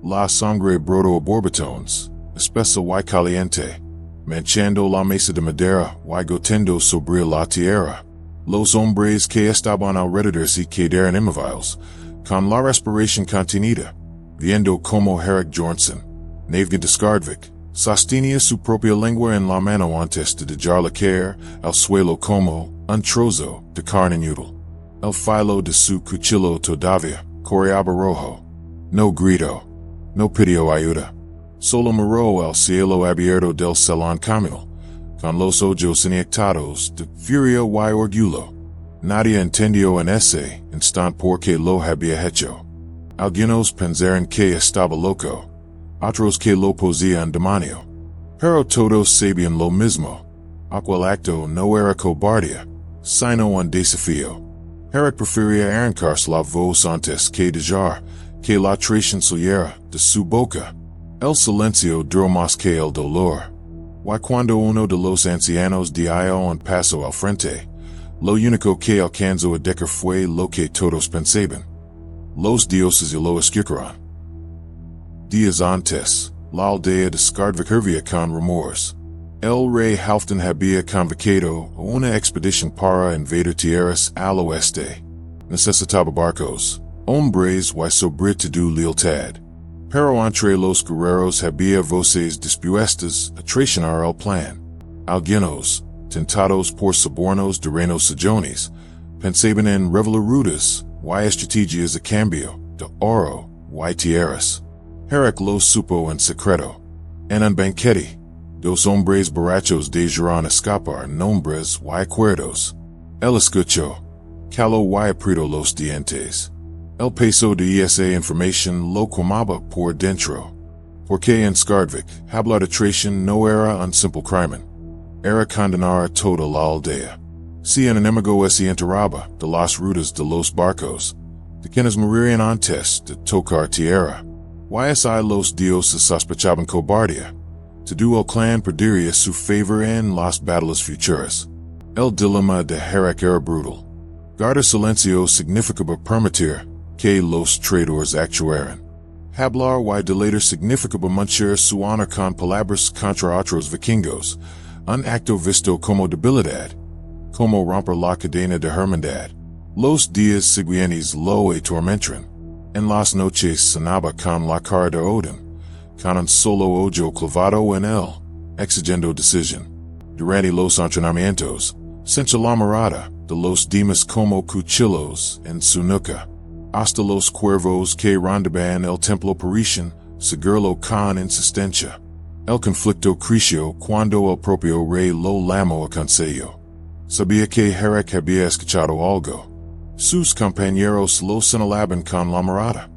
La sangre broto a borbotones, espesa y caliente, manchando la mesa de madera y gotiendo sobre la tierra. Los hombres que estaban alrededor se quedaron inmóviles, con la respiración contenida, viendo como Harek Bjornsson, navegante Skardvik, sostenía su propia lengua en la mano antes de dejarla caer al suelo como un trozo de carne inútil. El filo de su cuchillo todavía coreaba rojo. No gritó, no pidió ayuda. Solo miró al cielo abierto del salón communal, con los ojos inyectados de furia y orgullo. Nadie entendió en ese instante por qué lo había hecho. Algunos pensaron que estaba loco, otros que lo poseía un demonio. Pero todos sabían lo mismo. Aquel acto no era cobardía, sino un desafío. Harek prefería arrancarse la voz antes que dejar que la traición saliera de su boca. El silencio duró más que el dolor. Y cuando uno de los ancianos dio un paso al frente, lo único que alcanzó a decir fue lo que todos pensaban. Los dioses lo escucharon. Días antes, la aldea de Skardvik hervía con rumores. El rey Halfdan había convocado a una expedición para invadir tierras al oeste. Necesitaba barcos, hombres y sobre todo lealtad. Pero entre los guerreros había voces dispuestas a traicionar el plan. Algunos, tentados por sobornos de reinos sajones, pensaban en revelar rutas y estrategias a cambio de oro y tierras. Harek lo supo en secreto. En un banquete, dos hombres borrachos dejaron escapar nombres y acuerdos. Él escuchó, caló y apretó los dientes. El peso de esa información lo quemaba por dentro. Porque en Skardvik, hablar de traición no era un simple crimen. Era condenar a toda la aldea. Si un enemigo se enteraba de las rutas de los barcos, de quienes morirían antes de tocar tierra, y los dioses sospechaban cobardía, todo el clan perdería su favor en las batallas futuras. El dilema de Harek era brutal. Guardar silencio significaba permitir que los traidores actuaran. Hablar y delatar significaba manchar su honor con palabras contra otros vikingos, un acto visto como debilidad, como romper la cadena de hermandad. Los días siguientes lo atormentaron. En las noches sonaba con la cara de Odin, con un solo ojo clavado en él, exigiendo decisión. Durante los entrenamientos, sentía la mirada de los demás como cuchillos en su nuca. Hasta los cuervos que rondaban el templo parecían seguirlo con insistencia. El conflicto creció cuando el propio rey lo llamó a consejo. Sabía que Harek había escuchado algo. Sus compañeros lo señalaban con la mirada,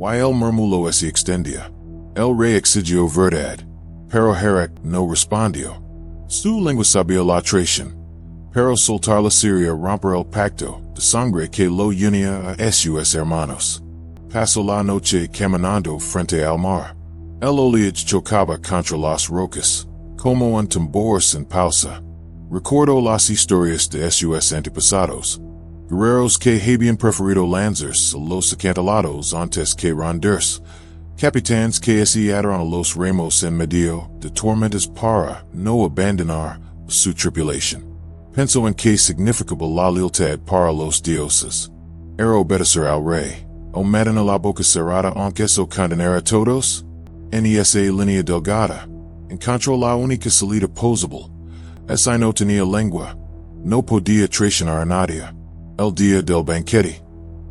y el murmullo se extendía. El rey exigió verdad, pero Harek no respondió. Su lengua sabía la traición, pero soltar la sería romper el pacto de sangre que lo unía a sus hermanos. Pasó la noche caminando frente al mar. El oleaje chocaba contra las rocas, como un tambor sin pausa. Recordó las historias de sus antepasados. Guerreros que habían preferido lanzarse a los acantilados antes que rendirse. Capitanes que se ataron a los remos en medio de tormentas para no abandonar su tripulación. Pensó en qué significaba la lealtad para los dioses. Era obedecer al rey, o mantener la boca cerrada aunque eso condenara a todos. En esa línea delgada, encontró la única salida posible. Esa no tenía lengua, no podía traicionar a nadie. El día del banquete,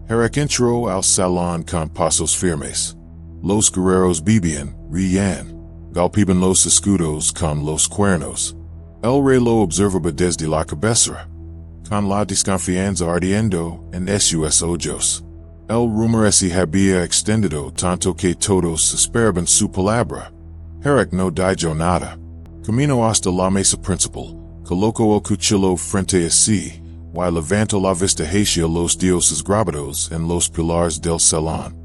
Harek entró al salón con pasos firmes. Los guerreros bebían, reían, golpeaban los escudos con los cuernos. El rey lo observaba desde la cabecera, con la desconfianza ardiendo en sus ojos. El rumor se había extendido tanto que todos esperaban su palabra. Harek no dijo nada. Caminó hasta la mesa principal, colocó el cuchillo frente a sí, y levantó la vista hacia los dioses grabados en los pilares del salón.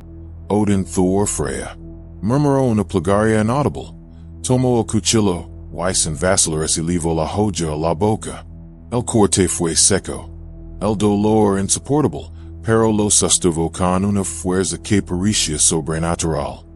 Odin, Thor, Freya. Murmuró una plegaria inaudible. Tomó el cuchillo, y sin vacilar se llevó la joya a la boca. El corte fue seco. El dolor insoportable, pero lo sostuvo con una fuerza que parecía sobrenatural.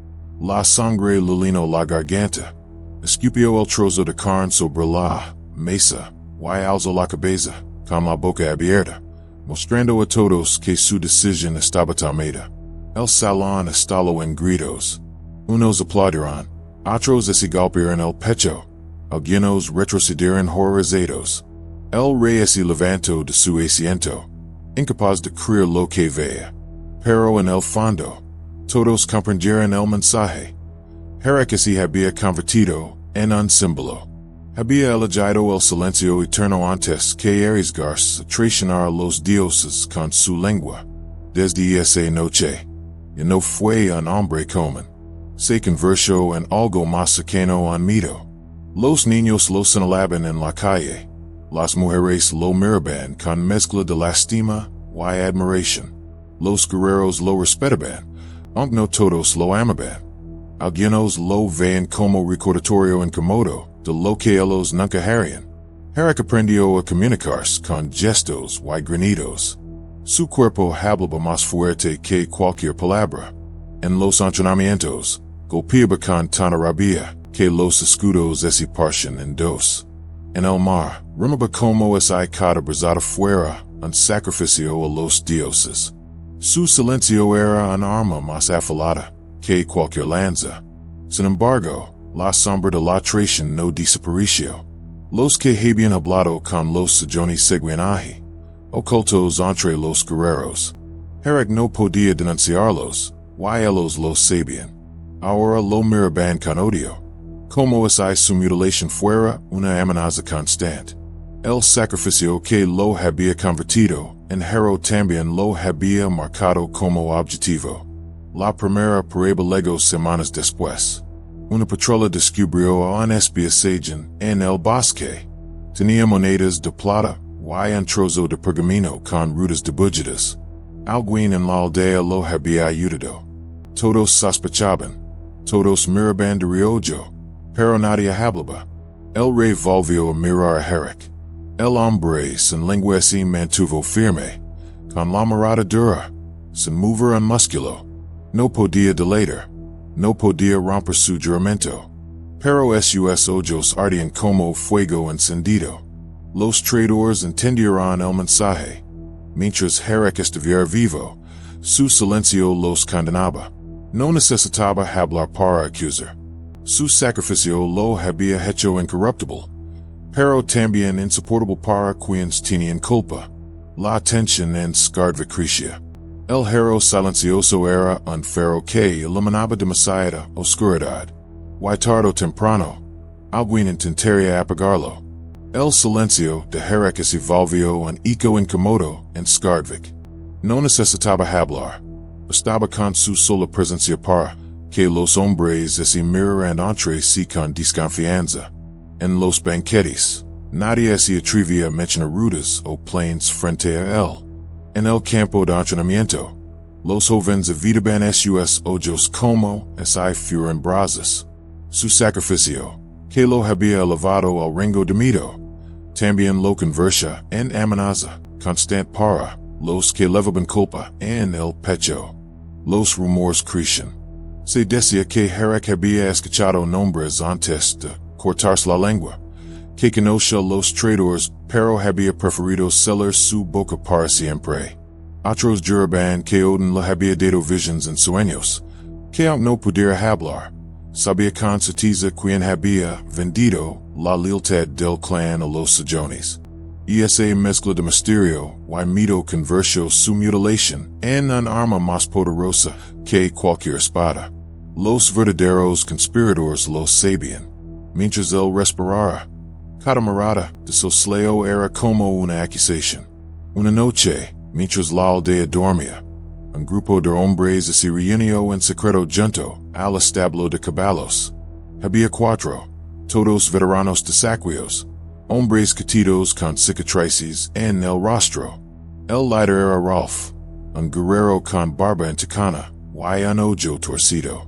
la sangre lulino la garganta, escupio el trozo de carne sobre la mesa, y alzo la cabeza, con la boca abierta, mostrando a todos que su decisión estaba tomada. El salón estalló en gritos. Unos aplaudirán, otros se golpearon el pecho, algunos retrocederán horrorizados. El rey se levantó de su asiento, incapaz de creer lo que veía. Pero en el fondo, todos comprendieron el mensaje. Harek se había convertido en un símbolo. Había elegido el silencio eterno antes que arriesgarse a traicionar a los dioses con su lengua. Desde esa noche, y no fue un hombre común. Se convirtió en algo más cercano a un mito. Los niños lo señalaban en la calle. Las mujeres lo miraban con mezcla de lástima y admiración. Los guerreros lo respetaban, aunque no todos lo amaban. Algunos lo veían como recordatorio incómodo de lo que ellos nunca harían. Harek aprendió a comunicarse con gestos y granidos. Su cuerpo hablaba más fuerte que cualquier palabra. En los entrenamientos, golpeaba con tanta rabia que los escudos se partían en dos. En el mar, remaba como esa cada brazada fuera un sacrificio a los dioses. Su silencio era un arma más afilada que cualquier lanza. Sin embargo, la sombra de la traición no desapareció. Los que habían hablado con los sillones seguían allí, ocultos entre los guerreros. Harek no podía denunciarlos, y ellos lo sabían. Ahora lo miraban con odio, como si su mutilación fuera una amenaza constante. El sacrificio que lo había convertido en héroe también lo había marcado como objetivo. La primera prueba llegó semanas después. Una patrulla descubrió a un espía sagin en el bosque. Tenía monedas de plata y un trozo de pergamino con rutas de búlgaras. Alguien en la aldea lo había ayudado. Todos sospechaban. Todos miraban de reojo, pero nadie hablaba. El rey volvió a mirar a Harek. El hombre sin lengua se mantuvo firme, con la mirada dura, sin mover un músculo. No podía dilatar, no podía romper su juramento. Pero sus ojos ardían como fuego encendido. Los traidores entendieron el mensaje. Mientras Harek estuviera vivo, su silencio los condenaba. No necesitaba hablar para acusar. Su sacrificio lo había hecho incorruptible, pero también insoportable para quienes tenían culpa. La tensión en Skardvik crecía. El héroe silencioso era un faro que iluminaba demasiada oscuridad. Y tarde o temprano, alguien intentaría apagarlo. El silencio de Harek se volvió un eco incómodo en Skardvik. No necesitaba hablar. Bastaba con su sola presencia para que los hombres se miraran entre sí con desconfianza. En los banquetes, nadie se atrevía a mencionar rutas o planes frente a él. En el campo de entrenamiento, los jóvenes evitaban sus ojos como si fueran brasas. Su sacrificio, que lo había elevado al rango de mito, también lo convertía en amenaza constante para los que llevaban culpa en el pecho. Los rumores crecían. Se decía que Harek había escuchado nombres antes de cortarse la lengua, que conocía los traidores pero había preferido sellar su boca para siempre. Otros juraban que Odin le había dado visions en sueños, que aunque no pudiera hablar, sabía con certeza quién había vendido la lealtad del clan a los sillones. Y esa mezcla de misterio y mito convirtió su mutilación en un arma más poderosa que cualquier espada. Los verdaderos conspiradores lo sabían. Mientras él respirara, cada mirada de sosleo era como una acusación. Una noche, mientras la aldea dormía, un grupo de hombres se reunió en secreto junto al establo de caballos. Había cuatro, todos veteranos de sacrificios, hombres curtidos con cicatrices en el rostro. El líder era Rolf, un guerrero con barba entecana y un ojo torcido.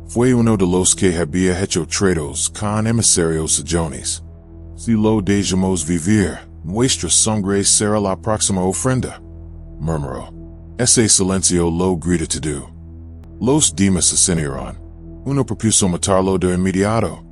Fue uno de los que había hecho tratos con emisarios sillones. Si lo dejamos vivir, nuestra sangre será la próxima ofrenda, murmuró. Ese silencio lo grita todo. Los demás se ceñieron. uno propuso matarlo de inmediato,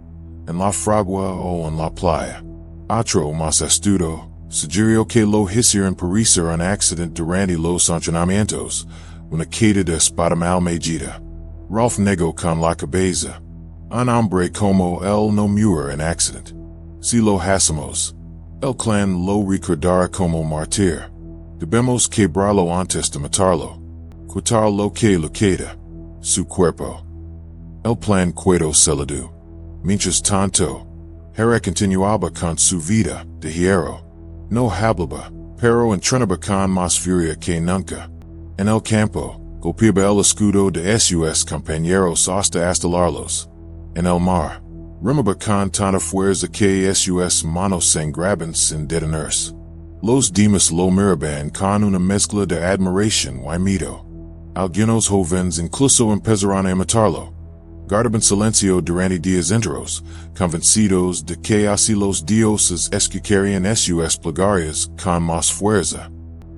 en la fragua o en la playa. Otro más astuto, sugirió que lo hicieron perecer un accidente durante los entrenamientos, una caída de espada mal medida. Rolf negó con la cabeza. Un hombre como él no muere en accidente. Si lo hacemos, el clan lo recordará como mártir. Debemos quebrarlo antes de matarlo. Quitar lo que le queda, su cuerpo. El plan quedó sellado. Mientras tanto, Harek continuaba con su vida de hierro. No hablaba, pero entrenaba con más furia que nunca. En el campo, golpeaba el escudo de sus compañeros hasta astalarlos. En el mar, remaba con tanta fuerza que sus manos sangraban sin detenerse. Los demás lo miraban con una mezcla de admiración y miedo. Algunos jóvenes incluso empezaron a matarlo. Guardaban silencio durante días enteros, convencidos de que así los dioses escucharían sus plegarias con más fuerza.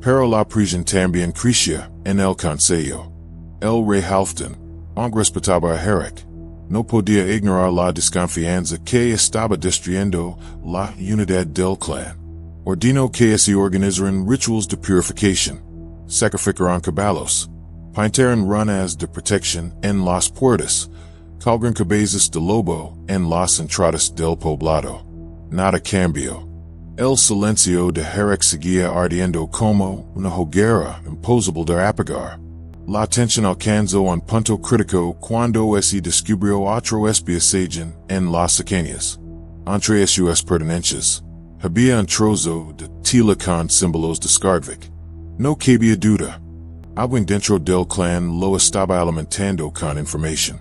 Pero la presión también crecía en el consejo. El rey Halfdan, aunque respetaba a Harek, no podía ignorar la desconfianza que estaba destruyendo la unidad del clan. Ordenó que se organizaran rituals de purificación, sacrificaran caballos, pintaran runas de protección en las puertas, colgaran cabezas de lobo en las entradas del poblado. Nada cambió. El silencio de Harek seguía ardiendo como una hoguera imposible de apagar. La tensión alcanzó un punto crítico cuando se descubrió otro espionaje en las cercanías. Entre sus pertenencias, había un trozo de tela con símbolos de Skardvik. No cabía duda. Alguien dentro del clan lo estaba alimentando con información.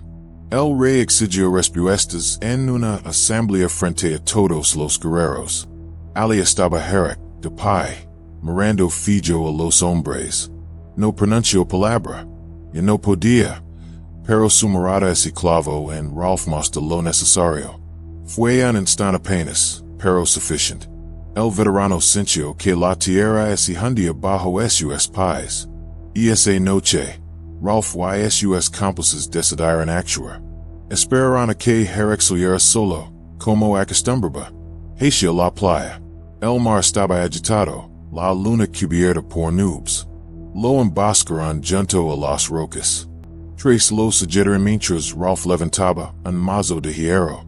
El rey exigió respuestas en una asamblea frente a todos los guerreros. Ali estaba Harek, de pie, mirando fijo a los hombres. No pronunció palabra, y no podía, pero su mirada se clavó en Rolf más de lo necesario. Fue un instante apenas, pero suficiente. El veterano sintió que la tierra se hundía bajo sus pies. Y esa noche, Rolf y sus cómplices decidieron actuar. Esperaron a que Harek saliera solo, como acostumbraba, hacia la playa. El mar estaba agitado, la luna cubierta por nubes. Lo emboscaron junto a las rocas. Tras los sugerir mientras Rolf levantaba un mazo de hierro.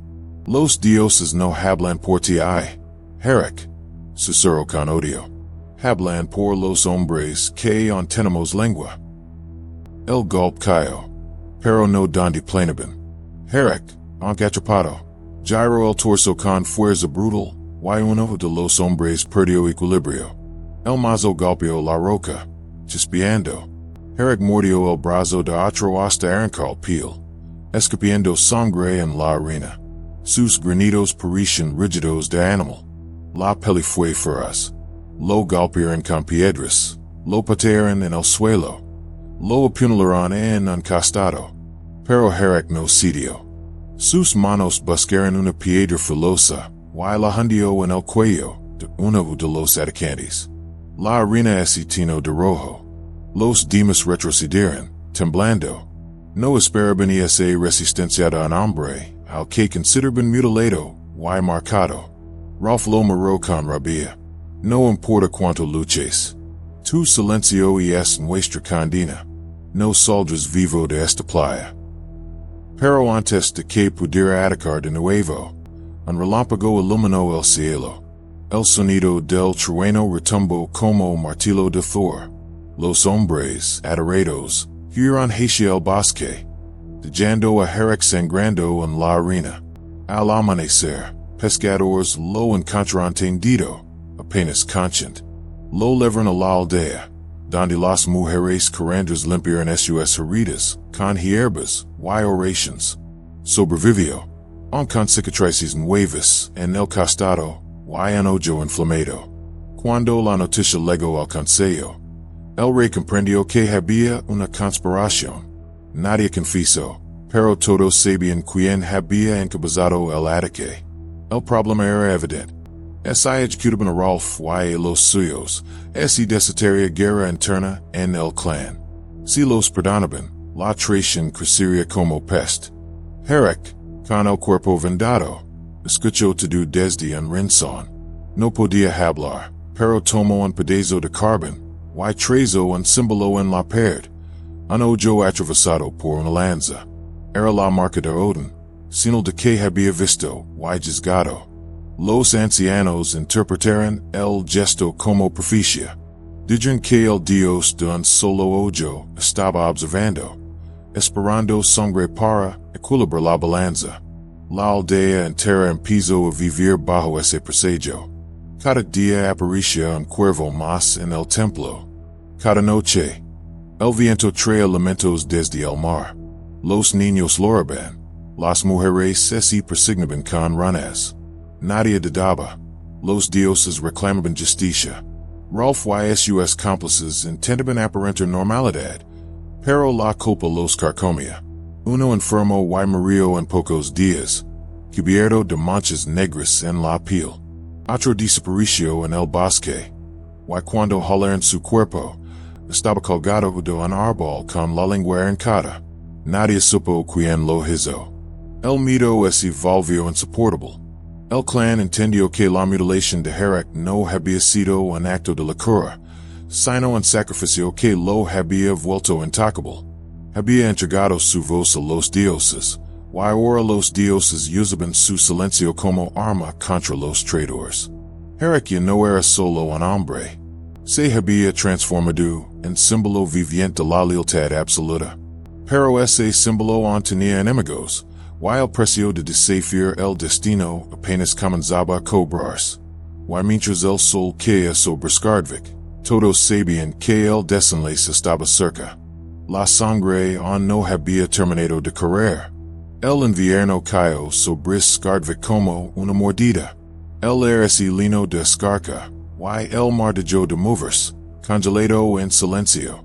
Los dioses no hablan por ti, Harek, susurró con odio. Hablan por los hombres que no tenemos lengua. El golpe cayó, pero no donde planeaban. Harek, aunque atrapado, giró el torso con fuerza brutal, y uno de los hombres perdió equilibrio. El mazo golpeó la roca, chispeando. Harek mordió el brazo de otro hasta arrancar el piel, escupiendo sangre en la arena. Sus granidos parecían rígidos de animal. La peli fue feroz. Lo golpearon con piedras, lo patearon en el suelo, lo apuñalaron en un costado. Pero Harek no cedió. Sus manos buscaron una piedra filosa, y la hundió en el cuello de uno de los atacantes. La arena se tinó de rojo. Los demás retrocedieron, temblando. No esperaban esa resistencia de un hombre, al que consideraban mutilado y marcado. Rolf lo miró con rabia. No importa cuánto luches. Tu silencio es nuestra condena. No saldrás vivo de esta playa. Pero antes de que pudiera atacar de nuevo, un relámpago iluminó el cielo. El sonido del trueno retumbó como martillo de Thor. Los hombres, aterrados, huyeron hacia el bosque, dejando a Harek sangrando en la arena. Al amanecer, pescadores lo encontraron tendido, apenas consciente. Lo llevaron a la aldea, donde las mujeres curanderas limpiaron sus heridas con hierbas y oraciones. Sobrevivió, aun con cicatrices nuevas en el costado y un ojo inflamado. Cuando la noticia llegó al consejo, el rey comprendió que había una conspiración. Nadie confesó, pero todos sabían quién había encabezado el ataque. El problema era evidente. Se ejecutaban a Rolf y a los suyos, se desataría guerra interna en el clan. Si los perdonaban, la traición crecería como peste. Harek, con el cuerpo vendado, escucho tu desde un rincón. No podía hablar, pero tomó un pedazo de carbón, y trazo un símbolo en la pared. Un ojo atravesado por una lanza. Era la marca de Odin, sino de que había visto, y juzgado. Los ancianos interpretaron el gesto como profecía. Dijeron que el dios de un solo ojo estaba observando, esperando sangre para equilibrar la balanza. La aldea entera empezó a vivir bajo ese presagio. Cada día aparecía un cuervo más en el templo. Cada noche, el viento traía lamentos desde el mar. Los niños lloraban. Las mujeres se persignaban con ranas. Nadie dudaba. Los dioses reclamaban justicia. Rolf y sus cómplices intentaban aparentar normalidad, pero la culpa los carcomía. Uno enfermo y murió en pocos días, cubierto de manchas negras en la piel. Otro desapareció en el bosque, y cuando jalaron su cuerpo, estaba colgado de un árbol con la lengua arrancada. Nadie supo quién lo hizo. El miedo se volvió insoportable. El clan entendió que la mutilación de Harek no había sido un acto de locura, sino un sacrificio que lo había vuelto intocable. Había entregado su voz a los dioses, y ahora los dioses usaban su silencio como arma contra los traidores. Harek ya no era solo un hombre. Se había transformado en símbolo viviente de la lealtad absoluta. Pero ese símbolo aún tenía enemigos, y el precio de desafiar el destino apenas comenzaba a cobrarse. Y mientras el sol caía sobre Skardvik, todos sabían que el desenlace estaba cerca. La sangre aún no había terminado de correr. El invierno cayó sobre Skardvik como una mordida. El aire se llenó de escarcha, y el mar dejó de moverse, congelado en silencio.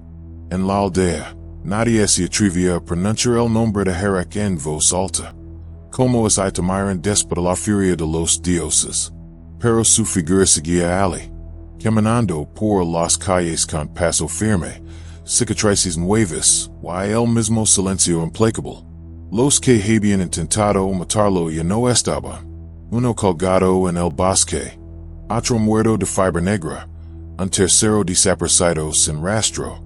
En la aldea, nadie se atrevía a pronunciar el nombre de Harek en voz alta. Como es tomaron déspota la furia de los dioses. Pero su figura seguía Ali, caminando por las calles con paso firme, cicatrices nuevas, y el mismo silencio implacable. Los que habían intentado matarlo ya no estaban. Uno colgado en el bosque, otro muerto de fibra negra, un tercero desaparecido sin rastro.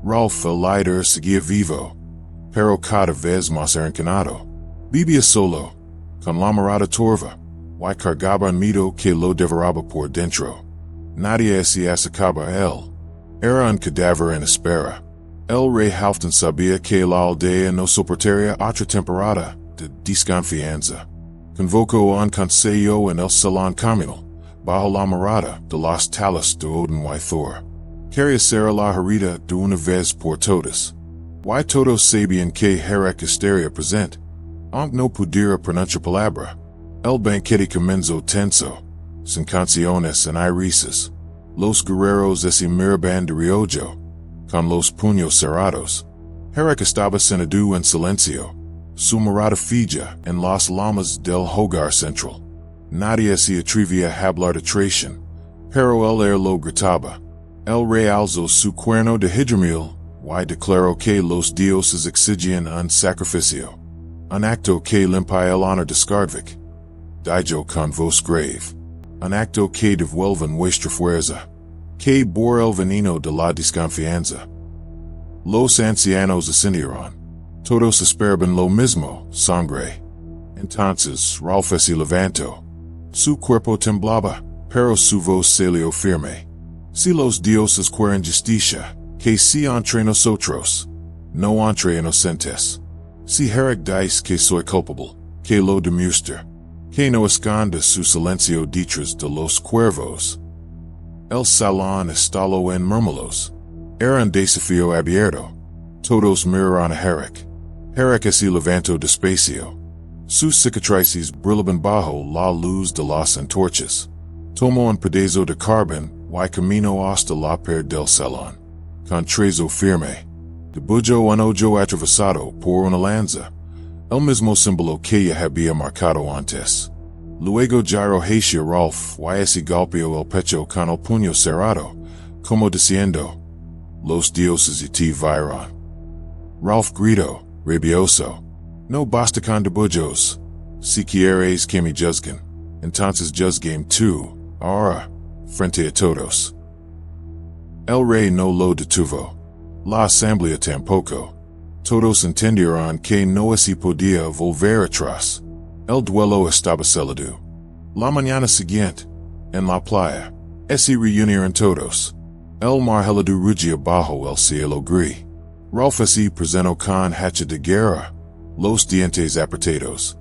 Rolf el líder seguía vivo, pero cada vez más arrinconado. Vivía solo, con la mirada turva, y cargaba un miedo que lo devoraba por dentro. Nadie se acercaba a él. Era un cadáver en espera. El rey Halfdan sabía que la aldea no soportaría otra temporada de desconfianza. Convocó un consejo en el salón comunal, bajo la mirada de las talas de Odin y Thor. Quería ser la herida de una vez por todas. Y todos sabían que Harek estaría presente, aunque no pudiera pronunciar palabra. El banquete comenzó tenso, sin canciones ni risas. Los guerreros se miraban de reojo, con los puños cerrados. Harek estaba sentado en silencio, su mirada fija en las lamas del hogar central. Nadie se atrevía a hablar de traición, pero el aire lo gritaba. El rey alzó su cuerno de hidromel y declaró que los dioses exigían un sacrificio, un acto que limpia el honor de Skardvik. Dijo con voz grave, un acto que devuelve nuestra fuerza, que borra el veneno de la desconfianza. Los ancianos ascendieron. Todos esperaban lo mismo, sangre. Entonces Rolf se levantó. Su cuerpo temblaba, pero su voz salió firme. Si los dioses quieren justicia, que si entre nosotros, no entre inocentes. Si Harek dice que soy culpable, que lo demuestre, que no esconda su silencio detrás de los cuervos. El salón estalló en murmullos. Era un desafío abierto. Todos miraron a Harek. Harek se levantó despacio. Sus cicatrices brillaban bajo la luz de las antorchas. Tomó un pedazo de carbón y caminó hasta la pared del salón. Con trazo firme, dibujó un ojo atravesado por una lanza, el mismo símbolo que ya había marcado antes. Luego giró hacia Rolf y se golpeó el pecho con el puño cerrado, como diciendo, los dioses y te vieron. Rolf gritó, rabioso. No bastacan de bujos. Si quieres que me juzguen, entonces juzgame tú, ahora, frente a todos. El rey no lo detuvo. La asamblea tampoco. Todos entendieron que no se podía volver atrás. El duelo estaba sellado. La mañana siguiente, en la playa, se reunieron todos. El mar helado rugía bajo el cielo gris. Rolf se presentó con hacha de guerra, los dientes apretados.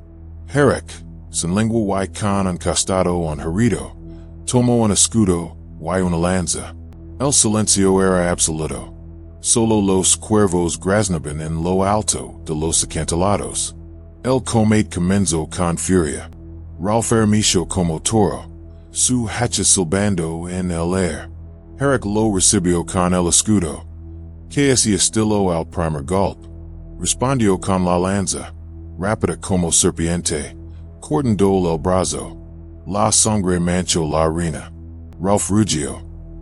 Harek, sin lengua y con un costado un herrido, tomó un escudo y una lanza. El silencio era absoluto. Solo los cuervos graznaban en lo alto de los acantilados. El combate comenzó con furia. Rolf ermió como toro, su hacha silbando en el aire. Harek lo recibió con el escudo, que se estiló al primer golpe. Respondió con la lanza, rápida como serpiente, cortando el brazo. La sangre manchó la arena. Rolf rugió,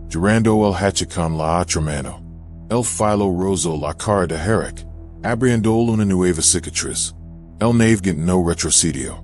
girando el hacha con la otra mano. El filo rozó la cara de Harek, abriendo una nueva cicatriz. El navegante no retrocedió.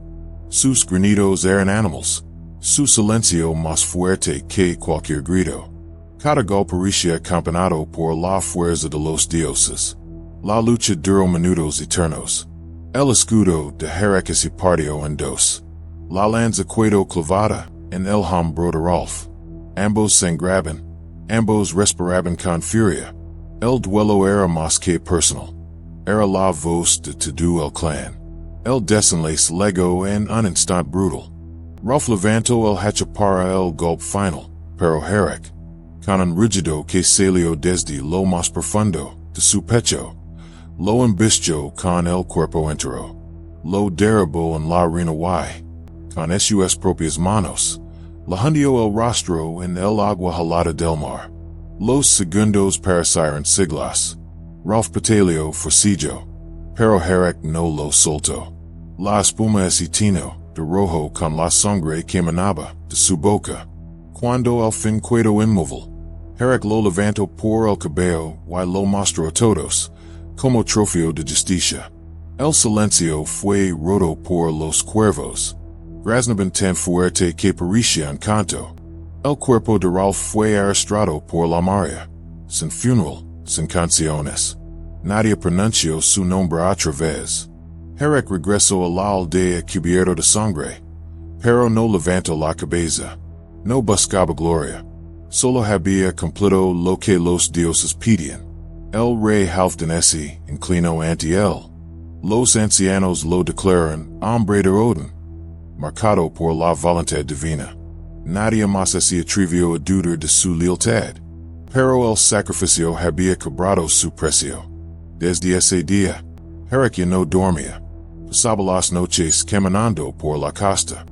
Sus granidos eran animals. Su silencio más fuerte que cualquier grito. Cada golpe parecía acompañado por la fuerza de los dioses. La lucha duró minutos eternos. El escudo de Harek se partió en dos. La lanza quedó clavada en el hombro de Rolf. Ambos sangraban. Ambos respiraban con furia. El duelo era más que personal. Era la voz de todo el clan. El desenlace legó en un instante brutal. Rolf levantó el hacha para el golpe final, pero Harek, con un rugido que salió desde lo más profundo de su pecho, lo embistió con el cuerpo entero. Lo derribó en la arena y, con sus propias manos, le hundió el rostro en el agua helada del mar. Los segundos parecieron siglos. Rolf pataleó forcillo, pero Harek no lo soltó. La espuma se tinó de rojo con la sangre que manaba de su boca. Cuando al fin quedó inmóvil, Harek lo levantó por el cabello y lo mostró a todos, como trofeo de justicia. El silencio fue roto por los cuervos. Graznaban tan fuerte que parecía un canto. El cuerpo de Rolf fue arrastrado por la marea, sin funeral, sin canciones. Nadie pronunció su nombre otra vez. Harek regresó a la aldea cubierto de sangre, pero no levantó la cabeza. No buscaba gloria. Solo había cumplido lo que los dioses pedían. El rey Halfdan se inclinó ante él. Los ancianos lo declaran hombre de Odin, marcado por la voluntad divina. Nadie más se atrevió a dudar de su lealtad, pero el sacrificio había cobrado su precio. Desde ese día, Harek ya no dormía. Pasaba las noches caminando por la costa,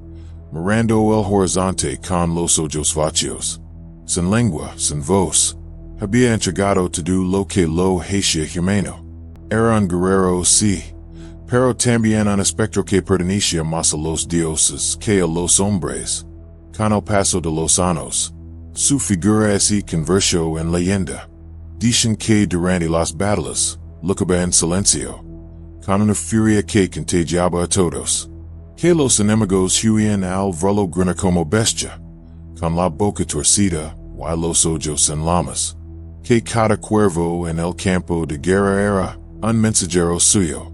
mirando el horizonte con los ojos vacíos. Sin lengua, sin voz, había entregado todo lo que lo hacía humano. Era un guerrero, sí, pero también un espectro que pertenecía más a los dioses que a los hombres. Con el paso de los años, su figura se convirtió en leyenda. Dicen que durante las batallas, lucaba en silencio, con una furia que contagiaba a todos. Que los enemigos huían al verlo gruñir como bestia, con la boca torcida y los ojos en llamas. Que cada cuervo en el campo de guerra era un mensajero suyo.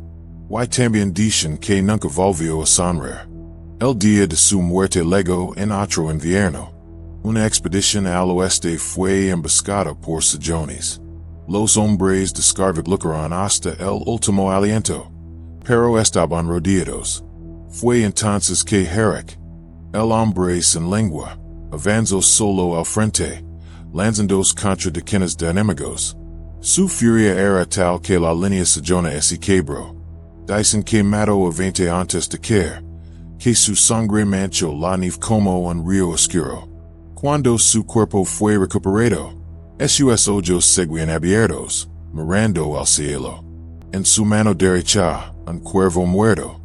Y también dicen que nunca volvió a sonreír. El día de su muerte legó en otro invierno. Una expedición al oeste fue emboscada por sajones. Los hombres de Skardvik lucharon hasta el último aliento, pero estaban rodeados. Fue entonces que Harek, el hombre sin lengua, avanzó solo al frente, lanzándose contra decenas de enemigos. Su furia era tal que la línea sajona se quebró. Dicen que mató a 20 antes de caer, que su sangre manchó la nieve como un río oscuro. Cuando su cuerpo fue recuperado, sus ojos seguían abiertos, mirando al cielo. En su mano derecha, un cuervo muerto.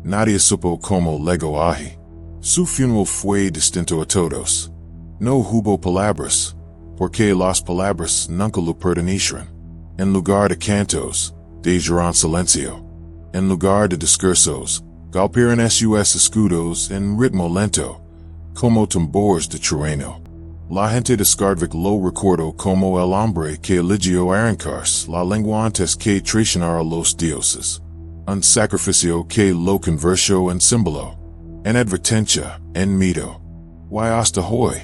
Nadie supo cómo llegó allí. Su funeral fue distinto a todos. No hubo palabras, porque las palabras nunca lo pertenecieron. En lugar de cantos, dijeron silencio. En lugar de discursos, golpearon sus escudos en ritmo lento, como tambores de trueno. La gente de Skardvik lo recordó como el hombre que eligió arrancarse la lengua antes que traicionar a los dioses. Un sacrificio que lo convirtió en símbolo, en advertencia, en mito. Y hasta hoy,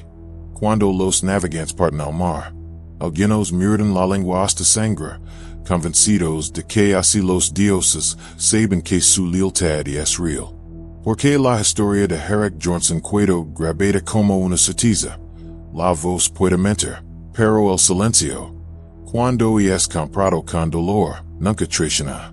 cuando los navegantes parten al mar, algunos miran la lengua hasta sangre, convencidos de que así los dioses saben que su lealtad es real. Porque la historia de Harek Bjornsson quedó grabada como una certeza. La voz puede mentir, pero el silencio, cuando es comprado con dolor, nunca traiciona.